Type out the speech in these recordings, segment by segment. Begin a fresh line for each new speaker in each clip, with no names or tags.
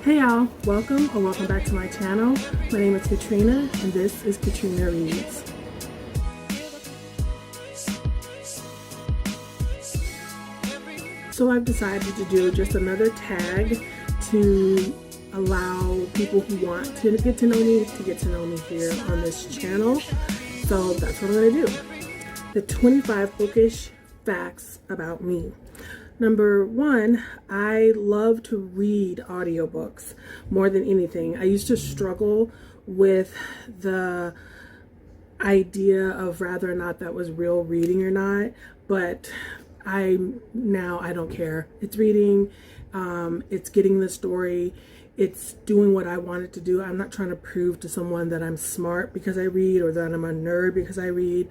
Hey y'all, welcome back to my channel. My name is Katrina and this is Katrina Reads. So I've decided to do just another tag to allow people who want to get to know me here on this channel. So that's what I'm going to do. The 25 bookish facts about me. Number one, I love to read audiobooks more than anything. I used to struggle with the idea of whether or not that was real reading or not, but I don't care. It's reading, it's getting the story, it's doing what I want it to do. I'm not trying to prove to someone that I'm smart because I read or that I'm a nerd because I read.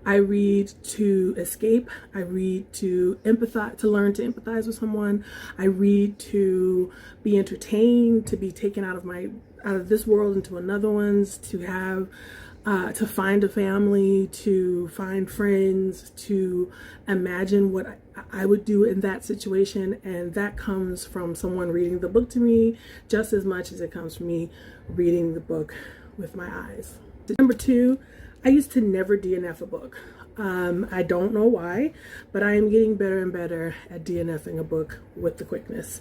I read to escape. I read to empathize, to learn to empathize with someone. I read to be entertained, to be taken out of this world into another one's, to have, to find a family, to find friends, to imagine what I would do in that situation. And that comes from someone reading the book to me just as much as it comes from me reading the book with my eyes. Number two, I used to never DNF a book. I don't know why, but I am getting better and better at DNFing a book with the quickness.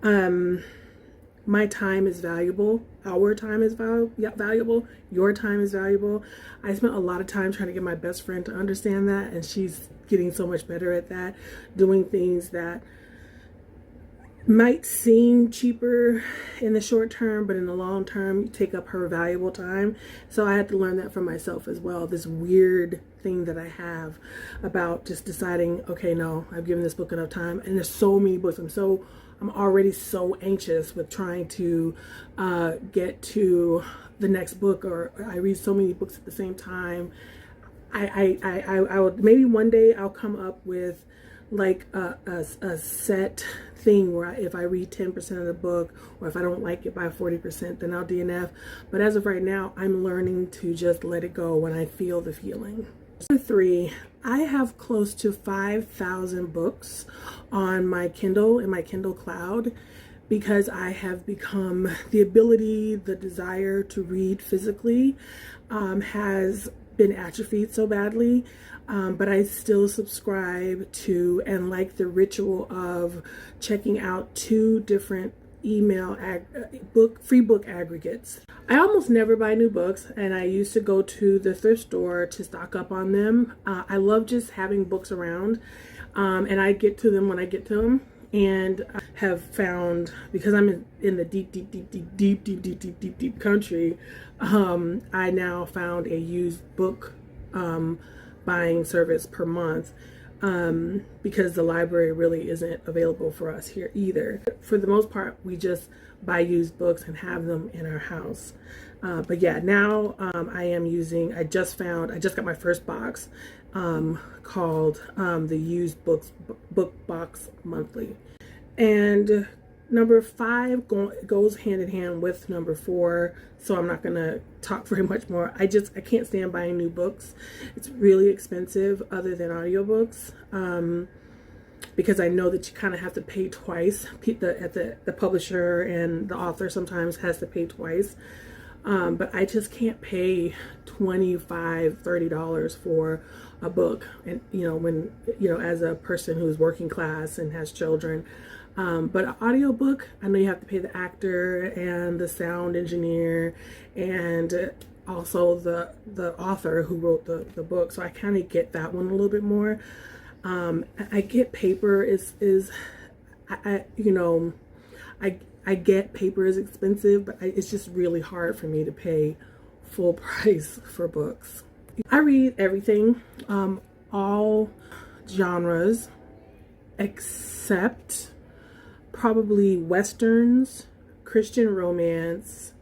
My time is valuable. Our time is valuable. Your time is valuable. I spent a lot of time trying to get my best friend to understand that, and she's getting so much better at that, doing things that might seem cheaper in the short term, but in the long term take up her valuable time. So I had to learn that for myself as well. This weird thing that I have about just deciding, okay, no, I've given this book enough time, and there's so many books. I'm already so anxious with trying to get to the next book, or I read so many books at the same time. I would, maybe one day I'll come up with like a set thing where if I read 10% of the book, or if I don't like it by 40%, then I'll DNF. But as of right now, I'm learning to just let it go when I feel the feeling. Number three, I have close to 5,000 books on my Kindle, in my Kindle Cloud, because I have become, the ability, the desire to read physically has been atrophied so badly. But I still subscribe to and like the ritual of checking out 2 different email free book aggregates. I almost never buy new books, and I used to go to the thrift store to stock up on them. I love just having books around, and I get to them when I get to them. And I have found, because I'm in the deep country, I now found a used book buying service per month, because the library really isn't available for us here either. For the most part, we just buy used books and have them in our house. But yeah, now I just got my first box called the Used Book Box Monthly. And number 5 goes hand in hand with number 4, so I'm not gonna talk very much more. I can't stand buying new books. It's really expensive, other than audiobooks, because I know that you kind of have to pay twice. The publisher and the author sometimes has to pay twice, but I just can't pay $25, $30 for a book. And when as a person who's working class and has children. But an audiobook, I know you have to pay the actor and the sound engineer and also the author who wrote the book. So I kind of get that one a little bit more. I get paper I get paper is expensive, but it's just really hard for me to pay full price for books. I read everything, all genres, except probably Westerns, Christian romance.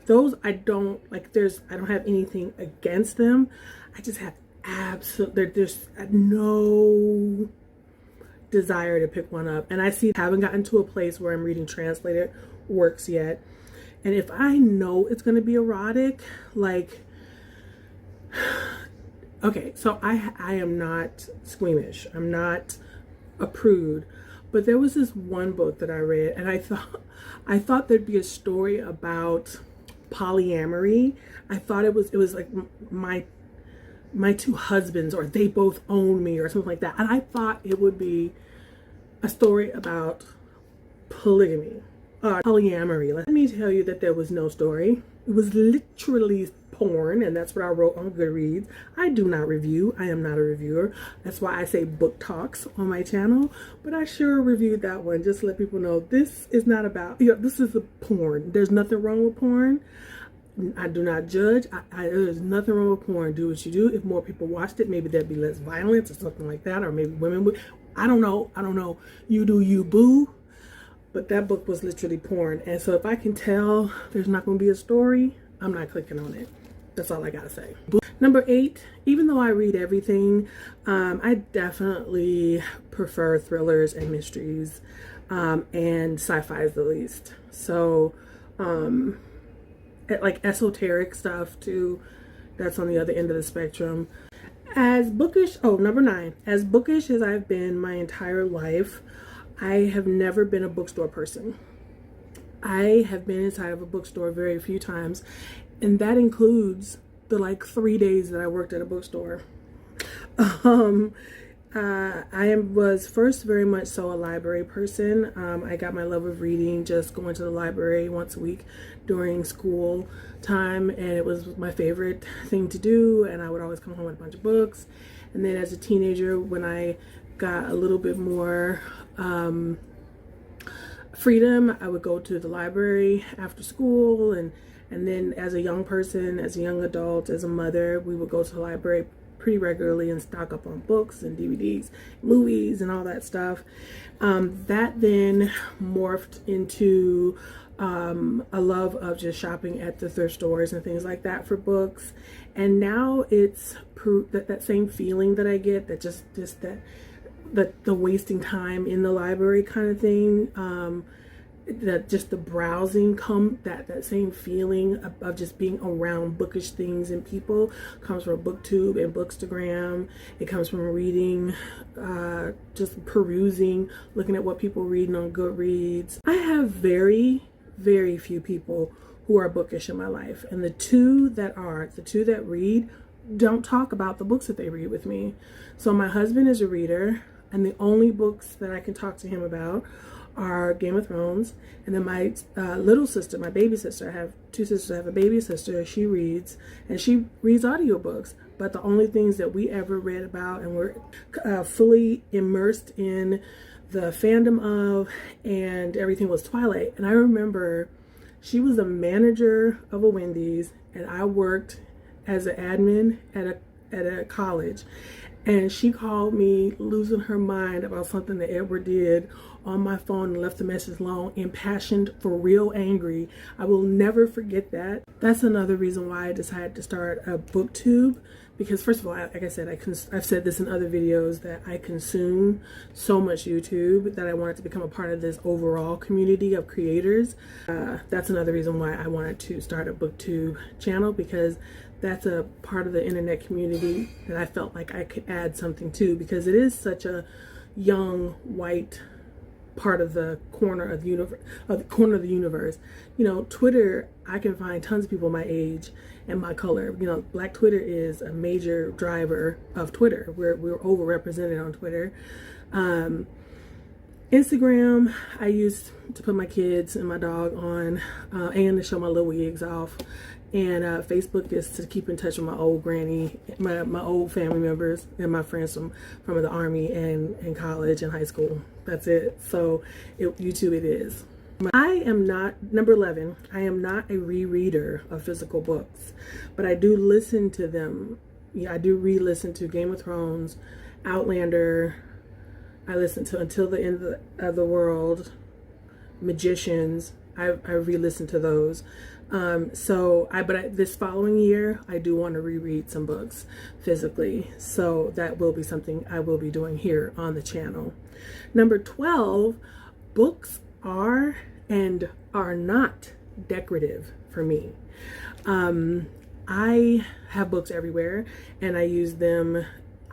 Those I don't like. I don't have anything against them. I just have there's no desire to pick one up. And I haven't gotten to a place where I'm reading translated works yet. And if I know it's going to be erotic, like, okay, so I am not squeamish. I'm not a prude. But there was this one book that I read, and I thought there'd be a story about polyamory. I thought it was like my two husbands, or they both own me, or something like that. And I thought it would be a story about polygamy, polyamory. Let me tell you that there was no story. It was literally porn, and that's what I wrote on Goodreads. I do not review. I am not a reviewer. That's why I say book talks on my channel. But I sure reviewed that one, just to let people know this is not about, this is a porn. There's nothing wrong with porn. I do not judge. There's nothing wrong with porn. Do what you do. If more people watched it, maybe there'd be less violence or something like that, or maybe women would. I don't know. You do you, boo. But that book was literally porn. And so if I can tell there's not going to be a story, I'm not clicking on it. That's all I got to say. Number 8, even though I read everything, I definitely prefer thrillers and mysteries, and sci-fi is the least. So, like esoteric stuff too, that's on the other end of the spectrum. As bookish, number 9, as bookish as I've been my entire life, I have never been a bookstore person. I have been inside of a bookstore very few times, and that includes the 3 days that I worked at a bookstore. Was first very much so a library person. I got my love of reading just going to the library once a week during school time, and it was my favorite thing to do, and I would always come home with a bunch of books. And then as a teenager, when I got a little bit more freedom, I would go to the library after school, and then as a young person, as a young adult, as a mother, we would go to the library pretty regularly and stock up on books and DVDs, movies, and all that stuff. That then morphed into a love of just shopping at the thrift stores and things like that for books. And now it's that same feeling that I get, that just the wasting time in the library kind of thing, that just the browsing that same feeling of just being around bookish things and people comes from BookTube and Bookstagram. It comes from reading, just perusing, looking at what people reading on Goodreads. I have very, very few people who are bookish in my life, and the two that read don't talk about the books that they read with me. So my husband is a reader, and the only books that I can talk to him about are Game of Thrones. And then my little sister, my baby sister, I have 2 sisters. I have a baby sister. She reads, and she reads audiobooks. But the only things that we ever read about and were fully immersed in the fandom of and everything was Twilight. And I remember she was a manager of a Wendy's, and I worked as an admin at a college. And she called me losing her mind about something that Edward did on my phone and left a message long, impassioned, for real angry. I will never forget that. That's another reason why I decided to start a BookTube. Because first of all, like I said, I've said this in other videos, that I consume so much YouTube that I wanted to become a part of this overall community of creators. That's another reason why I wanted to start a BookTube channel, because that's a part of the internet community that I felt like I could add something to, because it is such a young, white part of the corner of the universe. Twitter, I can find tons of people my age and my color. Black Twitter is a major driver of Twitter. We're overrepresented on Twitter. Instagram, I used to put my kids and my dog on, and to show my little wigs off. And Facebook is to keep in touch with my old granny, my old family members, and my friends from the Army and college and high school. That's it. So YouTube it is. I am not, number 11, I am not a rereader of physical books, but I do listen to them. I do re-listen to Game of Thrones, Outlander. I listen to Until the End of the World, Magicians. I re-listen to those. But this following year, I do want to reread some books physically. So that will be something I will be doing here on the channel. Number 12, books are and are not decorative for me. I have books everywhere, and I use them.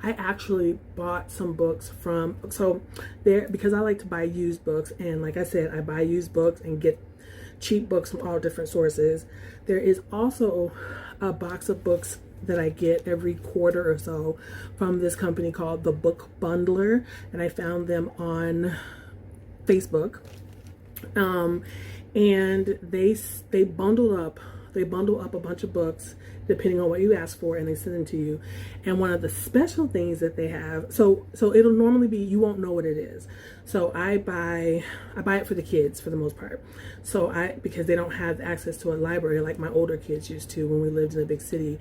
I actually bought some books from, so there, because I like to buy used books, and like I said, I buy used books and get cheap books from all different sources. There is also a box of books that I get every quarter or so from this company called the Book Bundler, and I found them on Facebook. And they bundle up a bunch of books depending on what you ask for, and they send them to you. And one of the special things that they have, so it'll normally be, you won't know what it is. So I buy it for the kids for the most part. So because they don't have access to a library like my older kids used to when we lived in a big city.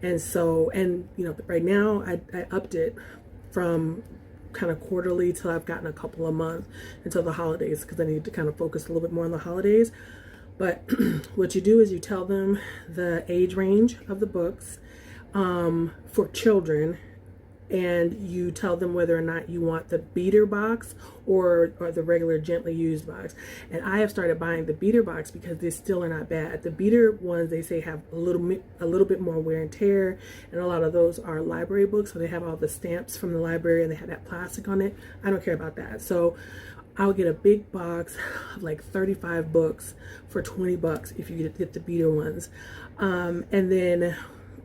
And so, and you know, right now I upped it from kind of quarterly till I've gotten a couple a month until the holidays, because I need to kind of focus a little bit more on the holidays. But what you do is you tell them the age range of the books for children, and you tell them whether or not you want the beater box or the regular gently used box. And I have started buying the beater box because they still are not bad. The beater ones, they say, have a little bit more wear and tear, and a lot of those are library books, so they have all the stamps from the library and they have that plastic on it. I don't care about that. So I'll get a big box of like 35 books for $20 if you get the beater ones. And then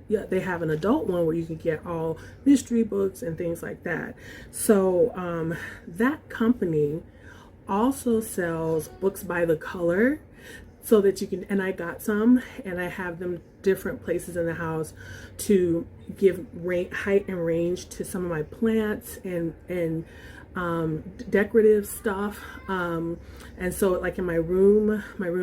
yeah, they have an adult one where you can get all mystery books and things like that. So that company also sells books by the color, so that you can, and I got some, and I have them different places in the house to give height and range to some of my plants and decorative stuff. And so like in my room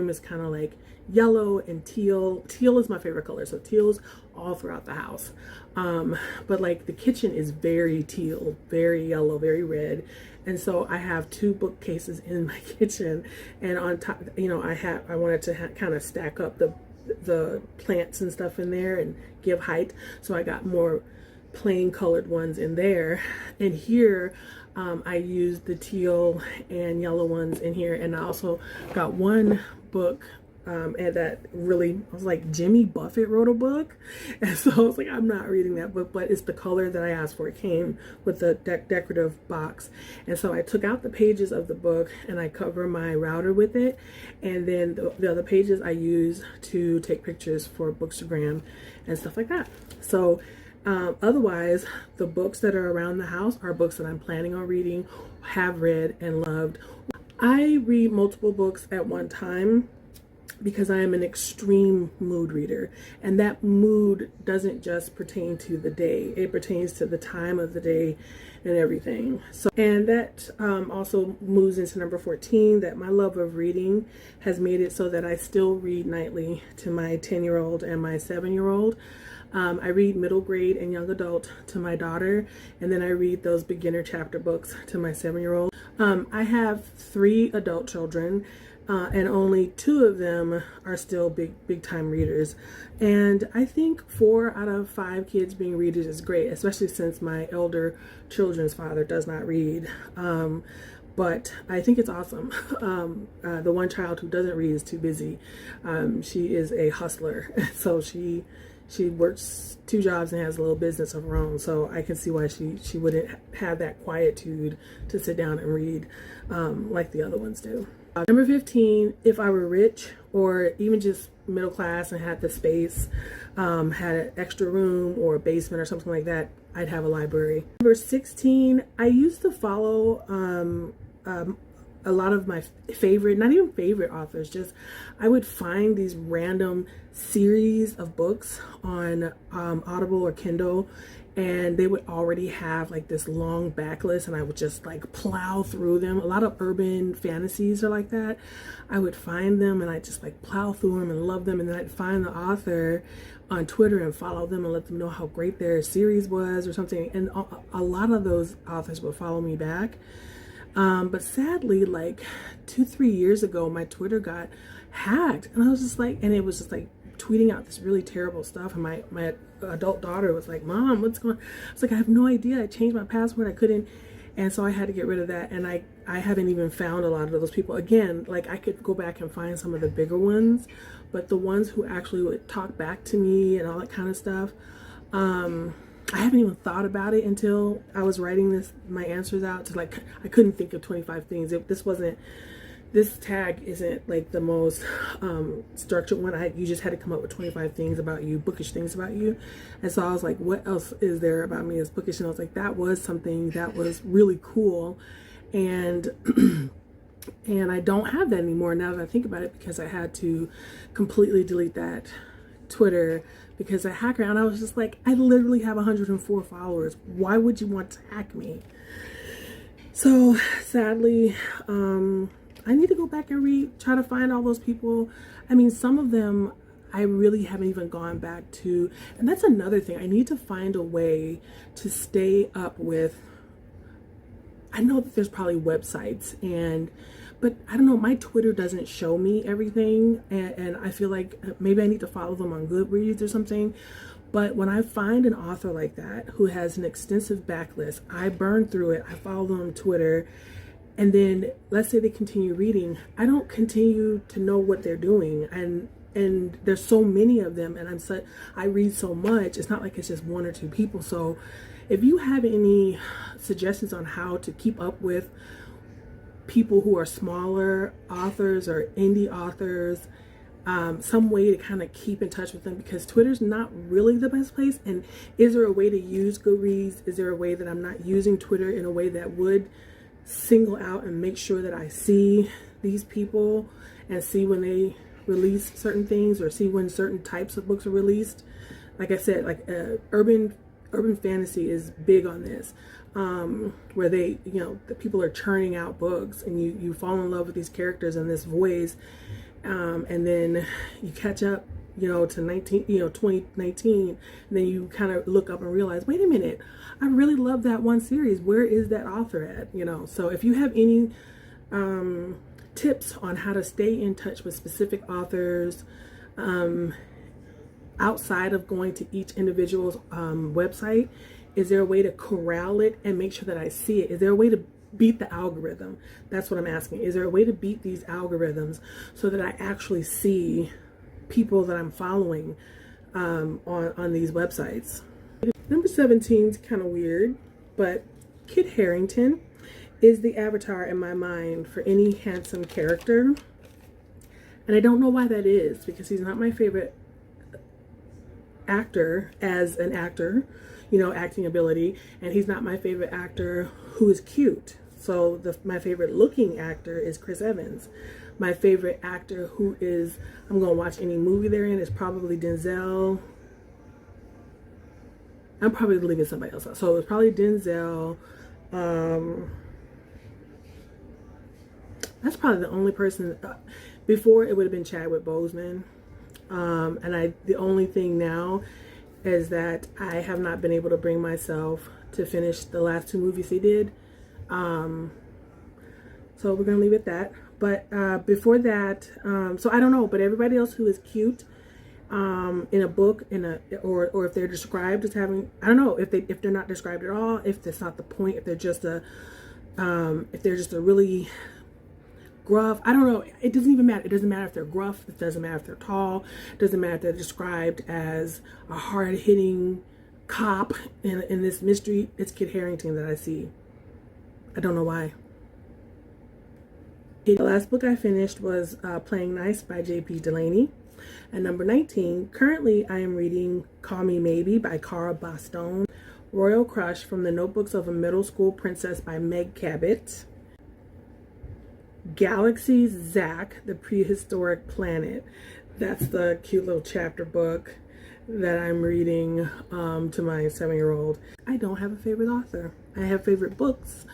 is kind of like yellow and teal. Teal is my favorite color, so teal's all throughout the house. But like the kitchen is very teal, very yellow, very red. And so I have two bookcases in my kitchen, and on top, you know, I wanted to kind of stack up the plants and stuff in there and give height. So I got more plain colored ones in there. And here I used the teal and yellow ones in here. And I also got one book and that really, I was like, Jimmy Buffett wrote a book, and so I was like, I'm not reading that book, but it's the color that I asked for. It came with the decorative box, and so I took out the pages of the book and I cover my router with it, and then the other pages I use to take pictures for Bookstagram and stuff like that. So otherwise, the books that are around the house are books that I'm planning on reading, have read, and loved. I read multiple books at one time because I am an extreme mood reader, and that mood doesn't just pertain to the day, it pertains to the time of the day and everything. So, and that also moves into number 14, that my love of reading has made it so that I still read nightly to my 10-year-old and my 7-year-old. I read middle grade and young adult to my daughter, and then I read those beginner chapter books to my 7-year-old. I have 3 adult children, and only 2 of them are still big time readers. And I think 4 out of 5 kids being readers is great, especially since my elder children's father does not read. But I think it's awesome. The one child who doesn't read is too busy. She is a hustler, so she works 2 jobs and has a little business of her own. So I can see why she wouldn't have that quietude to sit down and read like the other ones do. Number 15, if I were rich or even just middle class and had the space, had an extra room or a basement or something like that, I'd have a library. Number 16, I used to follow a lot of my favorite, not even favorite authors, just I would find these random series of books on Audible or Kindle, and they would already have like this long backlist, and I would just like plow through them. A lot of urban fantasies are like that. I would find them and I just like plow through them and love them, and then I'd find the author on Twitter and follow them and let them know how great their series was or something, and a lot of those authors would follow me back. But sadly, like 2-3 years ago, my Twitter got hacked, and I was just like, and it was just like tweeting out this really terrible stuff, and my adult daughter was like, Mom, what's going on? I was like, I have no idea. I changed my password. I couldn't. And so I had to get rid of that. And I haven't even found a lot of those people. Again, like I could go back and find some of the bigger ones, but the ones who actually would talk back to me and all that kind of stuff, I haven't even thought about it until I was writing my answers out to like, I couldn't think of 25 things. This tag isn't like the most structured one. You just had to come up with 25 things about you, bookish things about you. And so I was like, what else is there about me as bookish? And I was like, that was something that was really cool. And and I don't have that anymore now that I think about it, because I had to completely delete that Twitter because a hacker, and I was just like, I literally have 104 followers. Why would you want to hack me? So sadly, I need to go back and try to find all those people. I mean, some of them I really haven't even gone back to. And that's another thing. I need to find a way to stay up with. I know that there's probably websites, but I don't know, my Twitter doesn't show me everything. And I feel like maybe I need to follow them on Goodreads or something. But when I find an author like that who has an extensive backlist, I burn through it. I follow them on Twitter. And then let's say they continue reading. I don't continue to know what they're doing. And there's so many of them, and I read so much. It's not like it's just one or two people. So if you have any suggestions on how to keep up with people who are smaller authors or indie authors, some way to kind of keep in touch with them, because Twitter's not really the best place. And is there a way to use Goodreads? Is there a way that I'm not using Twitter in a way that would single out and make sure that I see these people and see when they release certain things, or see when certain types of books are released? Like I said, like urban fantasy is big on this, where they, the people are churning out books, and you fall in love with these characters and this voice, and then you catch up, to 2019, and then you kind of look up and realize, wait a minute, I really love that one series. Where is that author at? So if you have any tips on how to stay in touch with specific authors, outside of going to each individual's website, is there a way to corral it and make sure that I see it? Is there a way to beat the algorithm? That's what I'm asking. Is there a way to beat these algorithms so that I actually see people that I'm following on these websites? Number 17 is kind of weird, but Kit Harington is the avatar in my mind for any handsome character. And I don't know why that is, because he's not my favorite actor as an actor, acting ability, and he's not my favorite actor who is cute. So my favorite looking actor is Chris Evans. My favorite actor who is, I'm going to watch any movie they're in, is probably Denzel. I'm probably leaving somebody else out. So it's probably Denzel. That's probably the only person. Before it would have been Chadwick Boseman. And the only thing now is that I have not been able to bring myself to finish the last two movies he did. So we're going to leave it at that. But before that, so I don't know, but everybody else who is cute in a book, or if they're described as having, I don't know, if they're not described at all, if that's not the point, if they're just a really gruff, I don't know, it doesn't even matter. It doesn't matter if they're gruff, it doesn't matter if they're tall, it doesn't matter if they're described as a hard-hitting cop in this mystery. It's Kit Harington that I see. I don't know why. The last book I finished was Playing Nice by J.P. Delaney. And number 19, currently I am reading Call Me Maybe by Cara Bastone, Royal Crush from the Notebooks of a Middle School Princess by Meg Cabot, Galaxy's Zack, the Prehistoric Planet. That's the cute little chapter book that I'm reading to my 7-year-old. I don't have a favorite author. I have favorite books.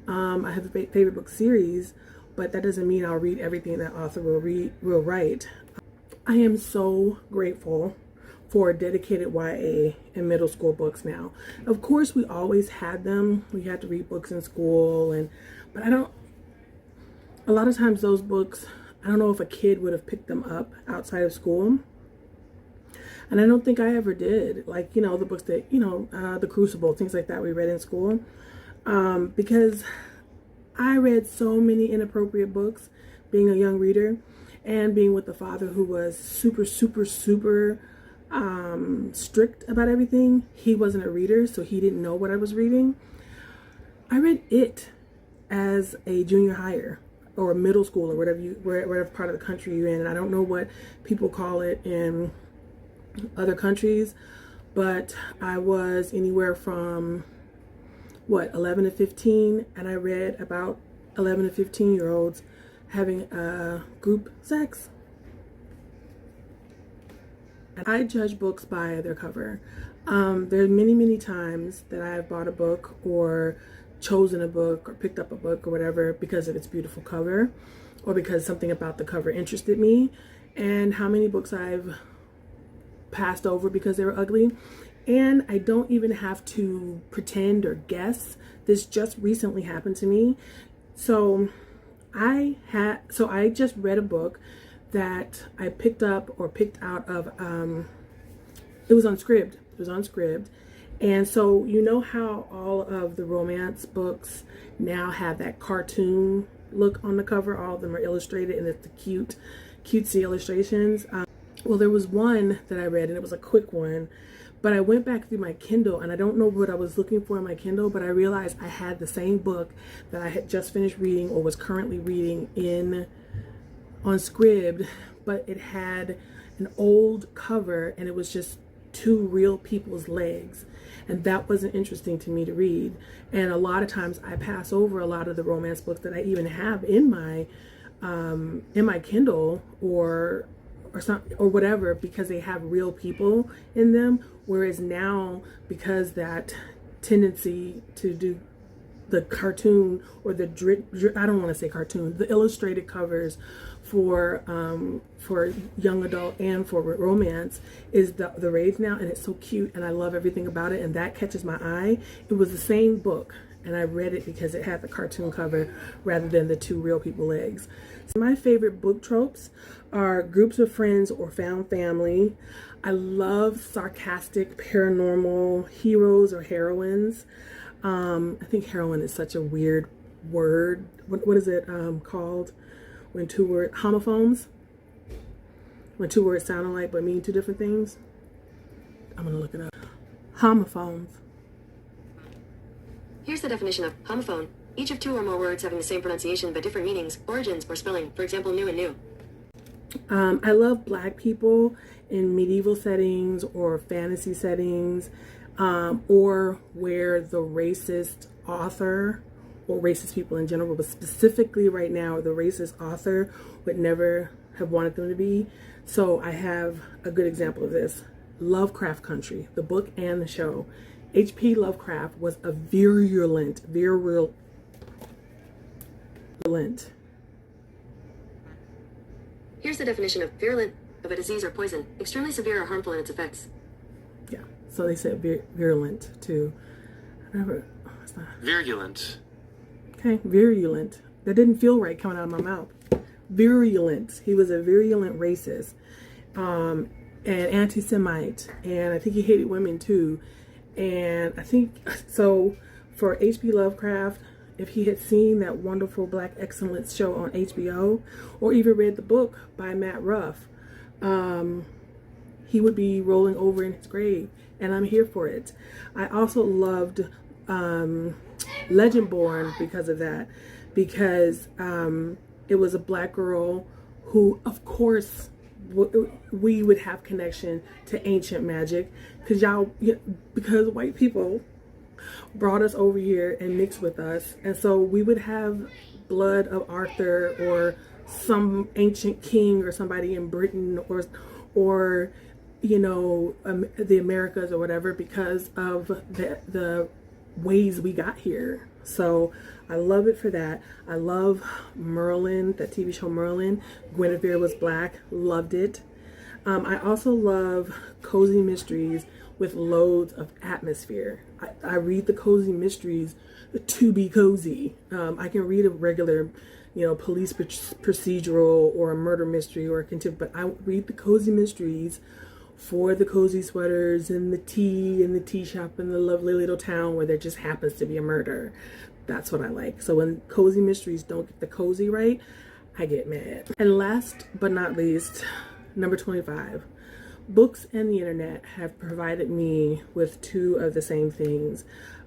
I have a favorite book series, but that doesn't mean I'll read everything that author will write. I am so grateful for dedicated YA and middle school books now. Of course, we always had them. We had to read books in school, but a lot of times those books, I don't know if a kid would have picked them up outside of school. And I don't think I ever did. Like, the books that, The Crucible, things like that we read in school. Because I read so many inappropriate books being a young reader, and being with a father who was super, super, super strict about everything. He wasn't a reader, so he didn't know what I was reading. I read it as a junior higher or middle school or whatever part of the country you're in. And I don't know what people call it in other countries, but I was anywhere from 11 to 15, and I read about 11 to 15-year-olds having group sex. And I judge books by their cover. There's many times that I've bought a book or chosen a book or picked up a book or whatever because of its beautiful cover or because something about the cover interested me, and how many books I've passed over because they were ugly. And I don't even have to pretend or guess. This just recently happened to me. So I just read a book that I picked up or picked out of, it was on Scribd. It was on Scribd. And so you know how all of the romance books now have that cartoon look on the cover? All of them are illustrated, and it's the cutesy illustrations. Well, there was one that I read, and it was a quick one, but I went back through my Kindle, and I don't know what I was looking for in my Kindle, but I realized I had the same book that I had just finished reading or was currently reading on Scribd, but it had an old cover, and it was just two real people's legs, and that wasn't interesting to me to read. And a lot of times I pass over a lot of the romance books that I even have in my Kindle or whatever, because they have real people in them. Whereas now, because that tendency to do the cartoon or the I don't want to say cartoon, the illustrated covers for young adult and for romance is the rage now, and it's so cute, and I love everything about it, and that catches my eye. It was the same book, and I read it because it had the cartoon cover rather than the two real people legs. So my favorite book tropes are groups of friends or found family. I love sarcastic paranormal heroes or heroines. I think heroine is such a weird word. What is it called when two words, homophones? When two words sound alike but mean two different things? I'm gonna look it up. Homophones.
Here's the definition of homophone. Each of two or more words having the same pronunciation but different meanings, origins, or spelling. For example, new and new.
I love Black people in medieval settings or fantasy settings, or where the racist author or racist people in general, but specifically right now, the racist author would never have wanted them to be. So I have a good example of this. Lovecraft Country, the book and the show. H.P. Lovecraft was a virulent.
Here's the definition of virulent, of a disease or poison, extremely severe or harmful in its effects.
Yeah, so they said virulent too.
Virulent.
Okay, virulent. That didn't feel right coming out of my mouth. Virulent. He was a virulent racist, and anti-Semite, and I think he hated women too. And I think so for H.P. Lovecraft, if he had seen that wonderful Black Excellence show on HBO, or even read the book by Matt Ruff, he would be rolling over in his grave, and I'm here for it. I also loved Legendborn because of that, because it was a Black girl who, of course, we would have connection to ancient magic, because white people brought us over here and mixed with us, and so we would have blood of Arthur or some ancient king or somebody in Britain or the Americas or whatever, because of the ways we got here. So I love it for that. I love Merlin, that TV show Merlin. Guinevere was Black, loved it. I also love cozy mysteries with loads of atmosphere. I read the cozy mysteries to be cozy. I can read a regular, police procedural or a murder mystery or a contempt, but I read the cozy mysteries for the cozy sweaters and the tea in the tea shop in the lovely little town where there just happens to be a murder. That's what I like. So when cozy mysteries don't get the cozy right, I get mad. And last but not least, number 25, books and the internet have provided me with two of the same things.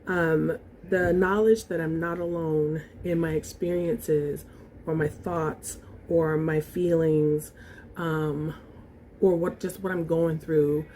The knowledge that I'm not alone in my experiences or my thoughts or my feelings, or what I'm going through.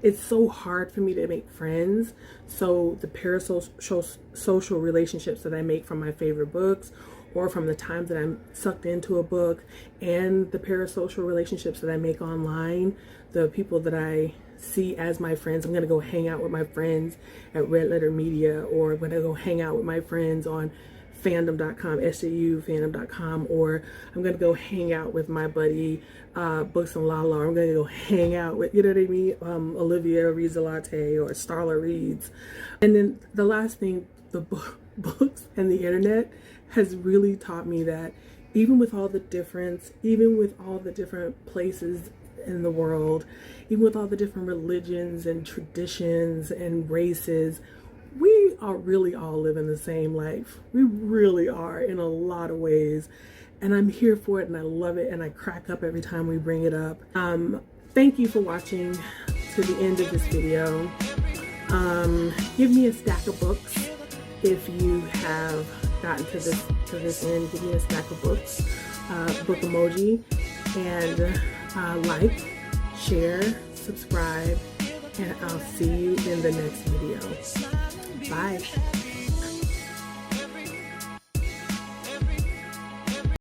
It's so hard for me to make friends. So the parasocial relationships that I make from my favorite books, or from the times that I'm sucked into a book, and the parasocial relationships that I make online, the people that I see as my friends. I'm going to go hang out with my friends at Red Letter Media, or I'm going to go hang out with my friends on fandom.com, SJU fandom.com, or I'm going to go hang out with my buddy Books and Lala, or I'm going to go hang out with, you know what I mean, Olivia Reads a Latte, or Starla Reads. And then the last thing, the books and the internet has really taught me that even with all the difference, even with all the different places in the world, even with all the different religions and traditions and races, we are really all living the same life. We really are, in a lot of ways. And I'm here for it, and I love it, and I crack up every time we bring it up. Thank you for watching to the end of this video. Give me a stack of books if you have gotten to this end. Give me a stack of books, book emoji, and like, share, subscribe, and I'll see you in the next video. Bye.